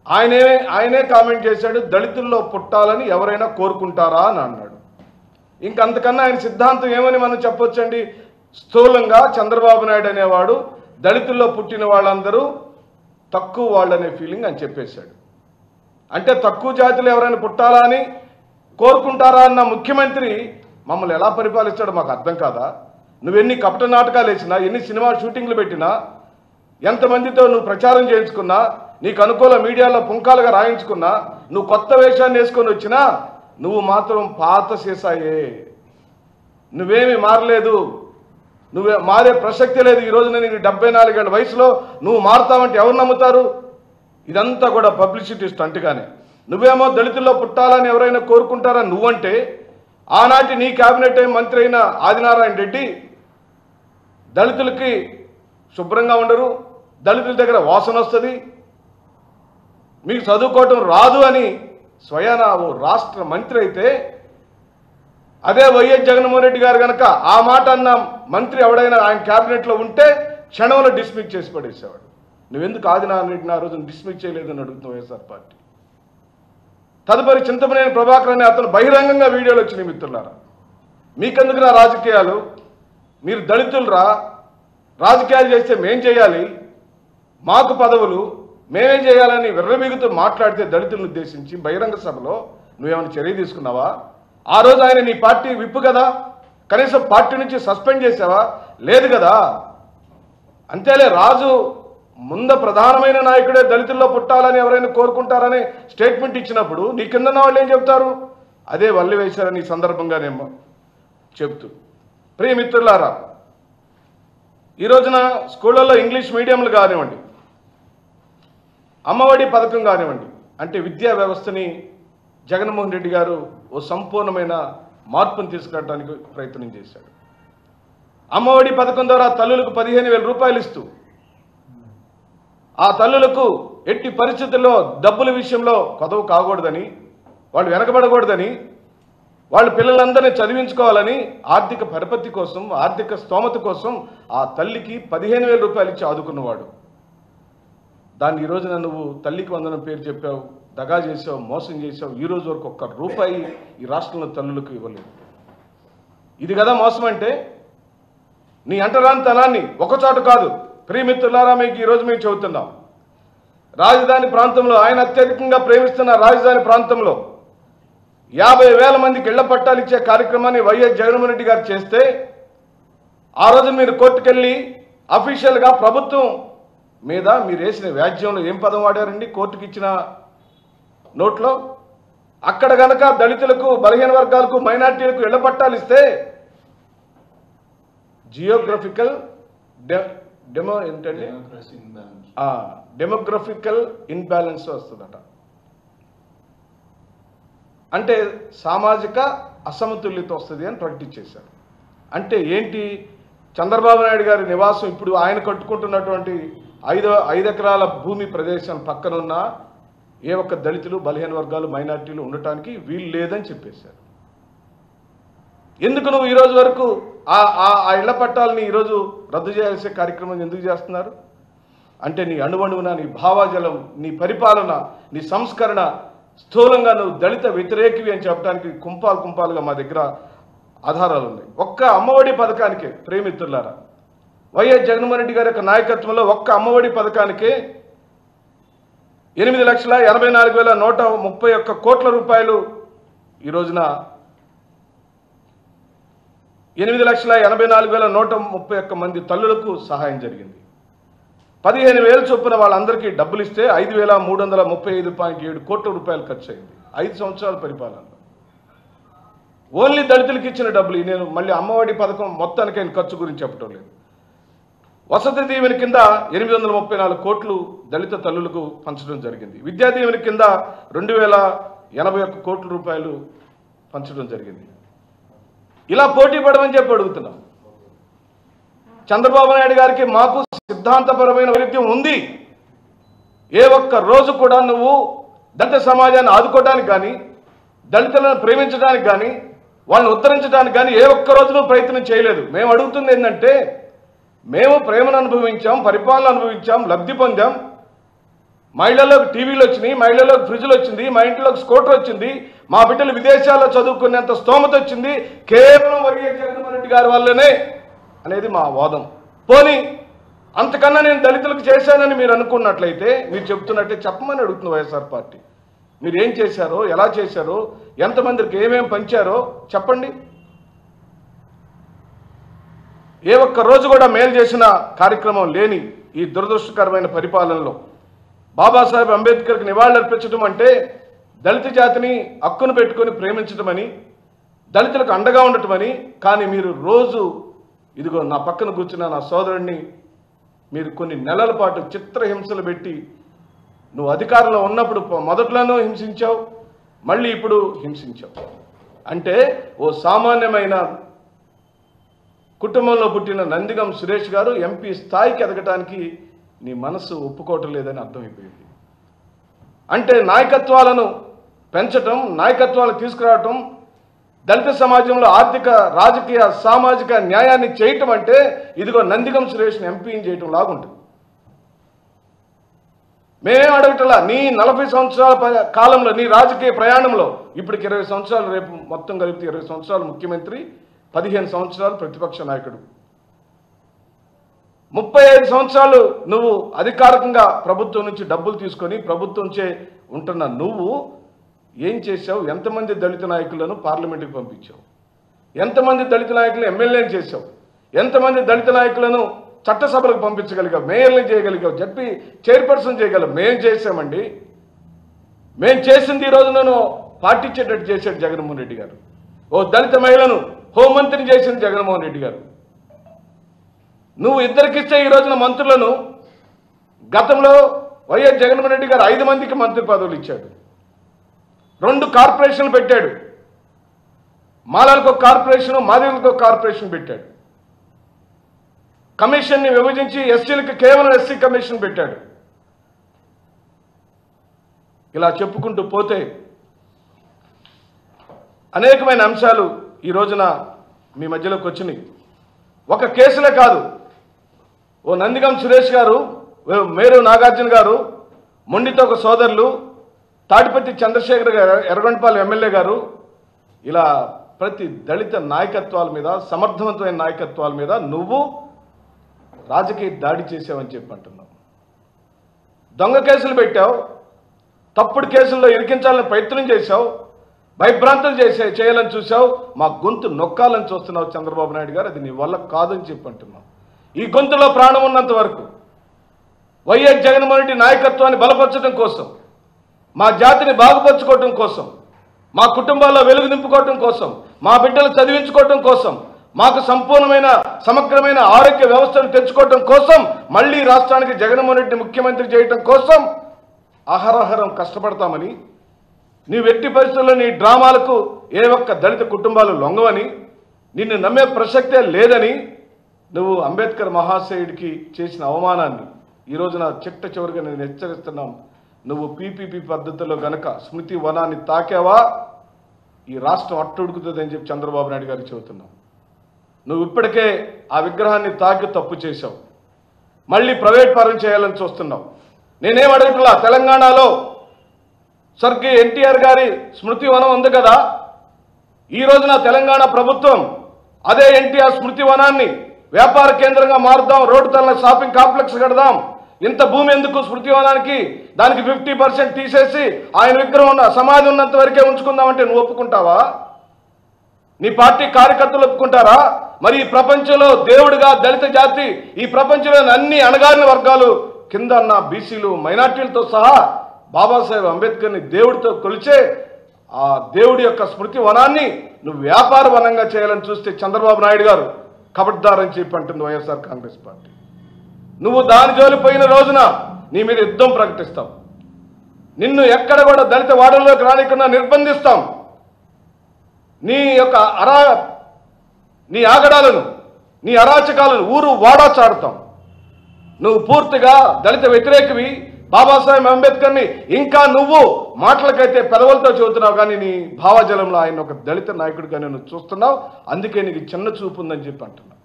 ఆయనే కామెంట్ చేశాడు, దళితుల్లో పుట్టాలని ఎవరైనా కోరుకుంటారా అని అన్నాడు. ఇంకంతకన్నా ఆయన సిద్ధాంతం ఏమని మనం చెప్పొచ్చండి? స్థూలంగా చంద్రబాబు నాయుడు అనేవాడు దళితుల్లో పుట్టిన వాళ్ళందరూ తక్కువ వాళ్ళనే ఫీలింగ్ అని చెప్పేశాడు. అంటే తక్కువ జాతిలో ఎవరైనా పుట్టాలా అని కోరుకుంటారా అన్న ముఖ్యమంత్రి మమ్మల్ని ఎలా పరిపాలిస్తాడో మాకు అర్థం కాదా? నువ్వెన్ని కపట నాటకాలు వేసినా, ఎన్ని సినిమా షూటింగ్లు పెట్టినా, ఎంతమందితో నువ్వు ప్రచారం చేయించుకున్నా, నీకు అనుకూల మీడియాలో పుంకాలుగా రాయించుకున్నా, నువ్వు కొత్త వేషాన్ని వేసుకొని వచ్చినా నువ్వు మాత్రం పాత సీసాయే. నువ్వేమీ మారలేదు, నువ్వే మారే ప్రసక్తి లేదు. ఈరోజు నీకు 74 ఏళ్ళ వయసులో నువ్వు మారుతావంటే ఎవరు నమ్ముతారు? ఇదంతా కూడా పబ్లిసిటీ స్టంట్గానే. నువ్వేమో దళితుల్లో పుట్టాలని ఎవరైనా కోరుకుంటారా నువ్వంటే, ఆనాటి నీ క్యాబినెట్ మంత్రి అయిన ఆదినారాయణ రెడ్డి దళితులకి శుభ్రంగా ఉండరు, దళితుల దగ్గర వాసన వస్తుంది, మీకు చదువుకోవటం రాదు అని స్వయాన ఓ రాష్ట్ర మంత్రి అయితే, అదే వైఎస్ జగన్మోహన్ రెడ్డి గారు కనుక ఆ మాట అన్న మంత్రి ఎవడైనా ఆయన క్యాబినెట్లో ఉంటే క్షణంలో డిస్మిస్ చేసి పడేసేవాడు. నువ్వెందుకు ఆదినారాయణ రెడ్డిని ఆ రోజున డిస్మిస్ చేయలేదని అడుగుతున్నావు వైఎస్ఆర్ పార్టీ. తదుపరి చింతమనేని ప్రభాకర్ అనే అతను బహిరంగంగా వీడియోలు వచ్చినాయి. మిత్రులారా, మీకెందుకు నా రాజకీయాలు? మీరు దళితులరా, రాజకీయాలు చేస్తే మేం చేయాలి, మాకు పదవులు, మేమేం చేయాలని విర్రబీగుతూ మాట్లాడితే దళితులను ఉద్దేశించి బహిరంగ సభలో నువ్వేమైనా చర్య తీసుకున్నావా? ఆ రోజు ఆయన నీ పార్టీ విప్పు కదా, కనీసం పార్టీ నుంచి సస్పెండ్ చేసావా? లేదు కదా. అంతేలే, రాజు ముంద ప్రధానమైన నాయకుడే దళితుల్లో పుట్టాలని ఎవరైనా కోరుకుంటారని స్టేట్మెంట్ ఇచ్చినప్పుడు నీ కింద వాళ్ళు ఏం చెప్తారు? అదే వల్లి వేశారని ఈ సందర్భంగానేమో చెప్తూ. ప్రియ మిత్రులారా, ఈ రోజున స్కూళ్ళల్లో ఇంగ్లీష్ మీడియంలు కానివ్వండి, అమ్మఒడి పథకం కానివ్వండి, అంటే విద్యా వ్యవస్థని జగన్మోహన్ రెడ్డి గారు ఓ సంపూర్ణమైన మార్పును తీసుకురావడానికి ప్రయత్నం చేశాడు. అమ్మఒడి పథకం ద్వారా తల్లులకు 15,000 రూపాయలు ఇస్తూ, ఆ తల్లులకు ఎట్టి పరిస్థితుల్లో డబ్బుల విషయంలో కొదవ కాకూడదని, వాళ్ళు వెనకబడకూడదని, వాళ్ళ పిల్లలందరినీ చదివించుకోవాలని ఆర్థిక పరపతి కోసం, ఆర్థిక స్తోమత కోసం ఆ తల్లికి 15,000 రూపాయలు ఇచ్చి ఆదుకున్నవాడు. దాన్ని ఈ రోజున నువ్వు తల్లికి వందనం పేరు చెప్పావు, దగా చేసావు, మోసం చేసావు. ఈ రోజు వరకు ఒక్క రూపాయి ఈ రాష్ట్రంలో తల్లులకు ఇవ్వలేదు. ఇది కదా మోసం అంటే? నీ అంటరానితనాన్ని ఒకచోట కాదు. ప్రియమిత్రులారా, మీకు ఈరోజు మేము చెబుతున్నాం, రాజధాని ప్రాంతంలో, ఆయన అత్యధికంగా ప్రేమిస్తున్న రాజధాని ప్రాంతంలో 50,000 మందికి ఇళ్ల పట్టాలు ఇచ్చే కార్యక్రమాన్ని వైఎస్ జగన్మోహన్ రెడ్డి గారు చేస్తే, ఆ రోజు మీరు కోర్టుకెళ్ళి అఫీషియల్గా ప్రభుత్వం మీద మీరు వేసిన వ్యాజ్యంలో ఏం పదం వాడారండి? కోర్టుకి ఇచ్చిన నోట్లో అక్కడ గనక దళితులకు, బలహీన వర్గాలకు, మైనార్టీలకు ఇళ్ల పట్టాలు ఇస్తే జియోగ్రఫికల్ డెమోగ్రఫికల్ ఇన్బ్యాలెన్స్ వస్తుందట. అంటే సామాజిక అసమతుల్యత వస్తుంది అని ప్రకటించేశారు. అంటే ఏంటి? చంద్రబాబు నాయుడు గారి నివాసం ఇప్పుడు ఆయన కట్టుకుంటున్నటువంటి 5 ఎకరాల భూమి ప్రదేశం పక్కనున్న ఏ ఒక్క దళితులు, బలహీన వర్గాలు, మైనార్టీలు ఉండటానికి వీలు లేదని చెప్పేశారు. ఎందుకు నువ్వు ఈరోజు వరకు ఆ ఇళ్ల పట్టాలని ఈరోజు రద్దు చేసే కార్యక్రమం ఎందుకు చేస్తున్నారు? అంటే నీ అణువణువున, నీ భావాజలం, నీ పరిపాలన, నీ సంస్కరణ స్థూలంగా నువ్వు దళిత వ్యతిరేకివి అని చెప్పడానికి కుంపాలుగా మా దగ్గర ఆధారాలు ఉన్నాయి. ఒక్క అమ్మఒడి పథకానికే ప్రేమిత్రులారా, వైఎస్ జగన్మోహన్ రెడ్డి గారి యొక్క నాయకత్వంలో ఒక్క అమ్మఒడి పథకానికే 8,84,131 కోట్ల రూపాయలు ఈ రోజున 8,84,131 మంది తల్లులకు సహాయం జరిగింది. 15,000 చొప్పున వాళ్ళందరికీ డబ్బులు ఇస్తే 5,335.7 కోట్ల రూపాయలు ఖర్చు అయింది 5 సంవత్సరాల పరిపాలనలో. ఓన్లీ దళితులకు ఇచ్చిన డబ్బులు. నేను మళ్ళీ అమ్మఒడి పథకం మొత్తానికి ఆయన ఖర్చు గురించి చెప్పడం లేదు. వసతి దీవెన కింద 834 కోట్లు దళిత తల్లులకు పంచడం జరిగింది. విద్యా దీవెన కింద 2,081 కోట్ల రూపాయలు పంచడం జరిగింది. ఇలా పోటీ పడమని చెప్పి అడుగుతున్నాం. చంద్రబాబు నాయుడు గారికి మాకు సిద్ధాంతపరమైన వైరుధ్యం ఉంది. ఏ ఒక్క రోజు కూడా నువ్వు దళిత సమాజాన్ని ఆదుకోవడానికి కానీ, దళితులను ప్రేమించడానికి కానీ, వాళ్ళని ఉద్ధరించడానికి కానీ ఏ ఒక్క రోజు నువ్వు ప్రయత్నం చేయలేదు. మేము అడుగుతుంది ఏంటంటే, మేము ప్రేమను అనుభవించాం, పరిపాలన అనుభవించాం, లబ్ధి పొందాం. మహిళలకు టీవీలు వచ్చినాయి, మహిళలకు ఫ్రిడ్జ్లు వచ్చింది, మా ఇంట్లోకి స్కూటర్ వచ్చింది, మా బిడ్డలు విదేశాల్లో చదువుకునేంత స్తోమత వచ్చింది కేవలం వైఎస్ జగన్మోహన్ రెడ్డి గారి వల్లనే అనేది మా వాదం. పోనీ అంతకన్నా నేను దళితులకు చేశానని మీరు అనుకున్నట్లయితే, మీరు చెప్తున్నట్టే చెప్పమని అడుగుతుంది వైఎస్ఆర్ పార్టీ. మీరు ఏం చేశారో, ఎలా చేశారో, ఎంతమందికి ఏమేమి పంచారో చెప్పండి. ఏ ఒక్క రోజు కూడా మేలు చేసిన కార్యక్రమం లేని ఈ దురదృష్టకరమైన పరిపాలనలో బాబాసాహెబ్ అంబేద్కర్కి నివాళులర్పించడం అంటే దళిత జాతిని హక్కును పెట్టుకొని ప్రేమించడమని, దళితులకు అండగా ఉండటమని. కానీ మీరు రోజు ఇదిగో నా పక్కన కూర్చున్న నా సోదరుడిని మీరు కొన్ని నెలల పాటు చిత్రహింసలు పెట్టి, నువ్వు అధికారంలో ఉన్నప్పుడు మొదట్లోనూ హింసించావు, మళ్ళీ ఇప్పుడు హింసించావు. అంటే ఓ సామాన్యమైన కుటుంబంలో పుట్టిన నందిగం సురేష్ గారు ఎంపీ స్థాయికి ఎదగటానికి నీ మనసు ఒప్పుకోవటం లేదని అర్థమైపోయింది. అంటే నాయకత్వాలను పెంచటం, నాయకత్వాలు తీసుకురావటం, దళిత సమాజంలో ఆర్థిక, రాజకీయ, సామాజిక న్యాయాన్ని చేయటం అంటే ఇదిగో నందిగం సురేష్ని ఎంపీని చేయటం లాగుంటుంది. మేమేం అడగటలా, నీ 40 సంవత్సరాల కాలంలో, నీ రాజకీయ ప్రయాణంలో ఇప్పటికి 20 సంవత్సరాలు, రేపు మొత్తం కలిపితే 20 సంవత్సరాలు ముఖ్యమంత్రి, 15 సంవత్సరాలు ప్రతిపక్ష నాయకుడు, 35 సంవత్సరాలు నువ్వు అధికారికంగా ప్రభుత్వం నుంచి డబ్బులు తీసుకొని ప్రభుత్వంచే ఉంటున్న నువ్వు ఏం చేశావు? ఎంతమంది దళిత నాయకులను పార్లమెంటుకి పంపించావు? ఎంతమంది దళిత నాయకులను ఎమ్మెల్యేని చేశావు? ఎంతమంది దళిత నాయకులను చట్టసభలకు పంపించగలిగావు? మేయర్ని చేయగలిగావు? జడ్పీ చైర్పర్సన్ చేయగలవు? మేం చేశామండి. మేం చేసింది ఈరోజు నన్ను పాటించేటట్టు చేశాడు జగన్మోహన్ రెడ్డి గారు. ఓ దళిత మహిళను హోంమంత్రిని చేసింది జగన్మోహన్ రెడ్డి గారు. నువ్వు ఇద్దరికిస్తే ఈ రోజున మంత్రులను, గతంలో వైఎస్ జగన్మోహన్ రెడ్డి గారు 5 మందికి మంత్రి పదవులు ఇచ్చాడు. 2 కార్పొరేషన్లు పెట్టాడు. మాలలకు ఒక కార్పొరేషను, మాదిగలకు ఒక కార్పొరేషన్ పెట్టాడు. కమిషన్ని విభజించి ఎస్సీలకు కేవలం ఎస్సీ కమిషన్ పెట్టాడు. ఇలా చెప్పుకుంటూ పోతే అనేకమైన అంశాలు ఈ రోజున మీ మధ్యలోకి వచ్చినాయి. ఒక కేసులే కాదు, ఓ నందిగం సురేష్ గారు, మేరు నాగార్జున గారు, మొండితో ఒక సోదరులు, తాటిపత్తి చంద్రశేఖర్ గారు, ఎర్రగొండపాలెం ఎమ్మెల్యే గారు, ఇలా ప్రతి దళిత నాయకత్వాల మీద, సమర్థవంతమైన నాయకత్వాల మీద నువ్వు రాజకీయ దాడి చేసావని చెప్పి అంటున్నావు. దొంగ కేసులు పెట్టావు, తప్పుడు కేసుల్లో ఇరికించాలని ప్రయత్నం చేశావు, భయభ్రాంతులు చేయాలని చూసావు, మా గొంతు నొక్కాలని చూస్తున్నావు చంద్రబాబు నాయుడు గారు. అది నీ వల్ల కాదని చెప్పి అంటున్నావు. ఈ గొంతులో ప్రాణం ఉన్నంత వరకు వైఎస్ జగన్మోహన్ రెడ్డి నాయకత్వాన్ని బలపరచడం కోసం, మా జాతిని బాగుపరచుకోవటం కోసం, మా కుటుంబాల్లో వెలుగు నింపుకోవటం కోసం, మా బిడ్డలు చదివించుకోవటం కోసం, మాకు సంపూర్ణమైన సమగ్రమైన ఆరోగ్య వ్యవస్థను తెచ్చుకోవటం కోసం, మళ్ళీ రాష్ట్రానికి జగన్మోహన్ రెడ్డి ముఖ్యమంత్రి చేయటం కోసం అహరహరం కష్టపడతామని, నీ వ్యక్తి పరిస్థితుల్లో నీ డ్రామాలకు ఏ ఒక్క దళిత కుటుంబాలు లొంగవని, నిన్ను నమ్మే ప్రసక్తే లేదని, నువ్వు అంబేద్కర్ మహాశయుడికి చేసిన అవమానాన్ని ఈ రోజున చిట్ట చివరిగా నేను హెచ్చరిస్తున్నాం. నువ్వు పీపీపీ పద్ధతిలో గనక స్మృతి వనాన్ని తాకావా ఈ రాష్ట్రం అట్టుడుకుతుందని చెప్పి చంద్రబాబు నాయుడు గారికి చెబుతున్నావు. నువ్వు ఇప్పటికే ఆ విగ్రహాన్ని తాకి తప్పు చేశావు, మళ్ళీ ప్రైవేట్ పరం చేయాలని చూస్తున్నావు. నేనేం అడగట్లా, తెలంగాణలో స్వర్గీయ ఎన్టీఆర్ గారి స్మృతి వనం ఉంది కదా, ఈ రోజున తెలంగాణ ప్రభుత్వం అదే ఎన్టీఆర్ స్మృతి వనాన్ని వ్యాపార కేంద్రంగా మారుద్దాం, రోడ్డు తల్ల షాపింగ్ కాంప్లెక్స్ కడదాం, ఇంత భూమి ఎందుకు స్మృతి వనానికి, దానికి 50% తీసేసి ఆయన విగ్రహం ఉన్న సమాధి ఉన్నంత వరకే ఉంచుకుందామంటే నువ్వు ఒప్పుకుంటావా? నీ పార్టీ కార్యకర్తలు ఒప్పుకుంటారా? మరి ఈ ప్రపంచంలో దేవుడిగా దళిత జాతి, ఈ ప్రపంచంలోని అన్ని అణగారిన వర్గాలు కింద ఉన్న బీసీలు, మైనార్టీలతో సహా బాబాసాహెబ్ అంబేద్కర్ని దేవుడితో కొలిచే ఆ దేవుడి యొక్క స్మృతి వనాన్ని నువ్వు వ్యాపార వనంగా చేయాలని చూస్తే చంద్రబాబు నాయుడు గారు కబడ్దారని చెప్పి అంటుంది వైఎస్ఆర్ కాంగ్రెస్ పార్టీ. నువ్వు దాని జోలిపోయిన రోజున నీ మీద యుద్ధం ప్రకటిస్తాం. నిన్ను ఎక్కడ కూడా దళిత వాడల్లోకి రానికుండా నిర్బంధిస్తాం. నీ యొక్క నీ ఆగడాలను, నీ అరాచకాలను ఊరు వాడా చాడుతాం. నువ్వు పూర్తిగా దళిత వ్యతిరేకవి. బాబాసాహెబ్ అంబేద్కర్ని ఇంకా నువ్వు మాటలకైతే పెదవులతో చెబుతున్నావు, కానీ నీ భావజలంలో ఆయన ఒక దళిత నాయకుడిగా నేను చూస్తున్నావు. అందుకే నీకు చిన్న చూపు ఉందని చెప్పి అంటున్నావు.